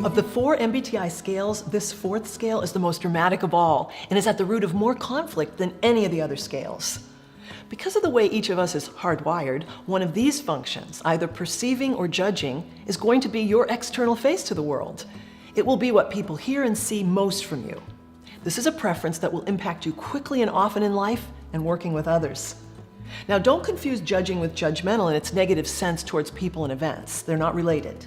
Of the 4 MBTI scales, this 4th scale is the most dramatic of all and is at the root of more conflict than any of the other scales. Because of the way each of us is hardwired, one of these functions, either perceiving or judging, is going to be your external face to the world. It will be what people hear and see most from you. This is a preference that will impact you quickly and often in life and working with others. Now, don't confuse judging with judgmental in its negative sense towards people and events. They're not related.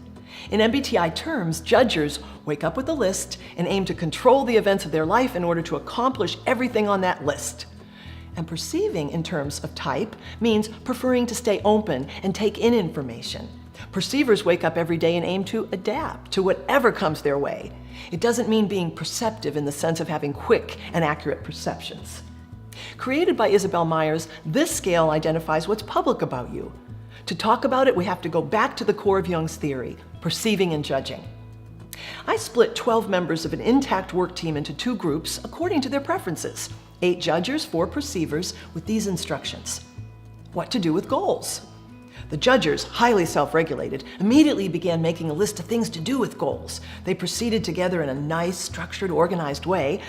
In MBTI terms, judgers wake up with a list and aim to control the events of their life in order to accomplish everything on that list. And perceiving in terms of type means preferring to stay open and take in information. Perceivers wake up every day and aim to adapt to whatever comes their way. It doesn't mean being perceptive in the sense of having quick and accurate perceptions. Created by Isabel Myers, this scale identifies what's public about you. To talk about it, we have to go back to the core of Jung's theory, perceiving and judging. I split 12 members of an intact work team into 2 groups according to their preferences. 8 judgers, 4 perceivers, with these instructions. What to do with goals. The judgers, highly self-regulated, immediately began making a list of things to do with goals. They proceeded together in a nice, structured, organized way.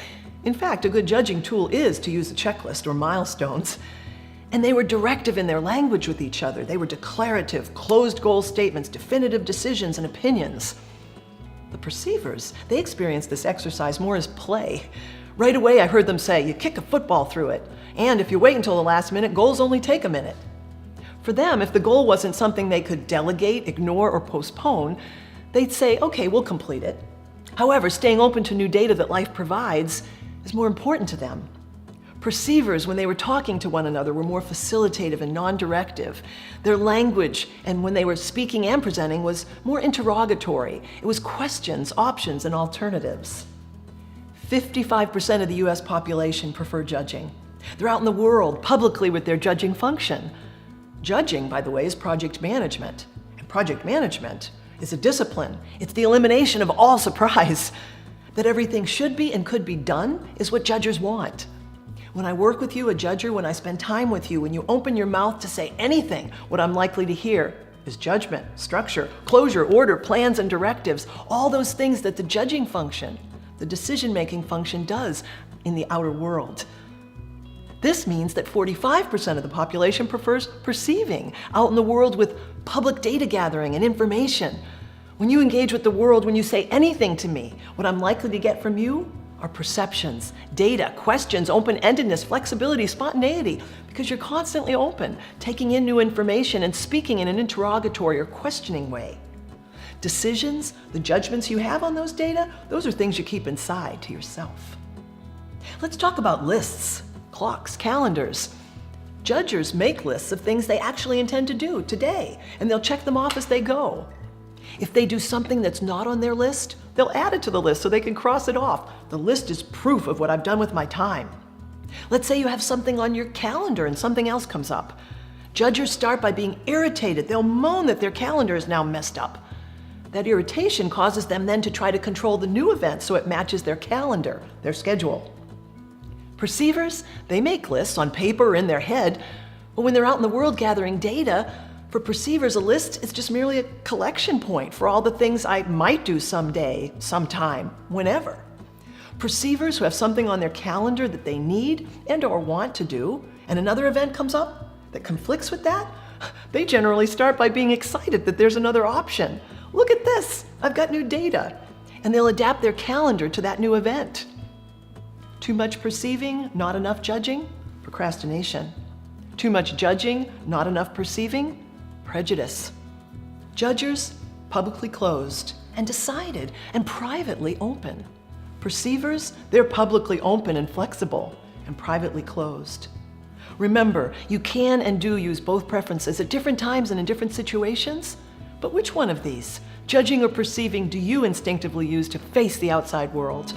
In fact, a good judging tool is to use a checklist or milestones. And they were directive in their language with each other. They were declarative, closed goal statements, definitive decisions, and opinions. The perceivers, they experienced this exercise more as play. Right away, I heard them say, you kick a football through it. And if you wait until the last minute, goals only take a minute. For them, if the goal wasn't something they could delegate, ignore, or postpone, they'd say, okay, we'll complete it. However, staying open to new data that life provides is more important to them. Perceivers, when they were talking to one another, were more facilitative and non-directive. Their language, and when they were speaking and presenting, was more interrogatory. It was questions, options, and alternatives. 55% of the US population prefer judging. They're out in the world, publicly with their judging function. Judging, by the way, is project management. And project management is a discipline. It's the elimination of all surprise. That everything should be and could be done is what judgers want. When I work with you, a judger, when I spend time with you, when you open your mouth to say anything, what I'm likely to hear is judgment, structure, closure, order, plans, and directives, all those things that the judging function, the decision-making function does in the outer world. This means that 45% of the population prefers perceiving, out in the world with public data gathering and information. When you engage with the world, when you say anything to me, what I'm likely to get from you are perceptions, data, questions, open-endedness, flexibility, spontaneity, because you're constantly open, taking in new information and speaking in an interrogatory or questioning way. Decisions, the judgments you have on those data, those are things you keep inside to yourself. Let's talk about lists, clocks, calendars. Judgers make lists of things they actually intend to do today, and they'll check them off as they go. If they do something that's not on their list, they'll add it to the list so they can cross it off. The list is proof of what I've done with my time. Let's say you have something on your calendar and something else comes up. Judgers start by being irritated. They'll moan that their calendar is now messed up. That irritation causes them then to try to control the new event so it matches their calendar, their schedule. Perceivers, they make lists on paper or in their head, but when they're out in the world gathering data, for perceivers, a list is just merely a collection point for all the things I might do someday, sometime, whenever. Perceivers who have something on their calendar that they need and or want to do, and another event comes up that conflicts with that, they generally start by being excited that there's another option. Look at this, I've got new data. And they'll adapt their calendar to that new event. Too much perceiving, not enough judging, procrastination. Too much judging, not enough perceiving, prejudice. Judgers, publicly closed and decided and privately open. Perceivers, they're publicly open and flexible and privately closed. Remember, you can and do use both preferences at different times and in different situations, but which one of these, judging or perceiving, do you instinctively use to face the outside world?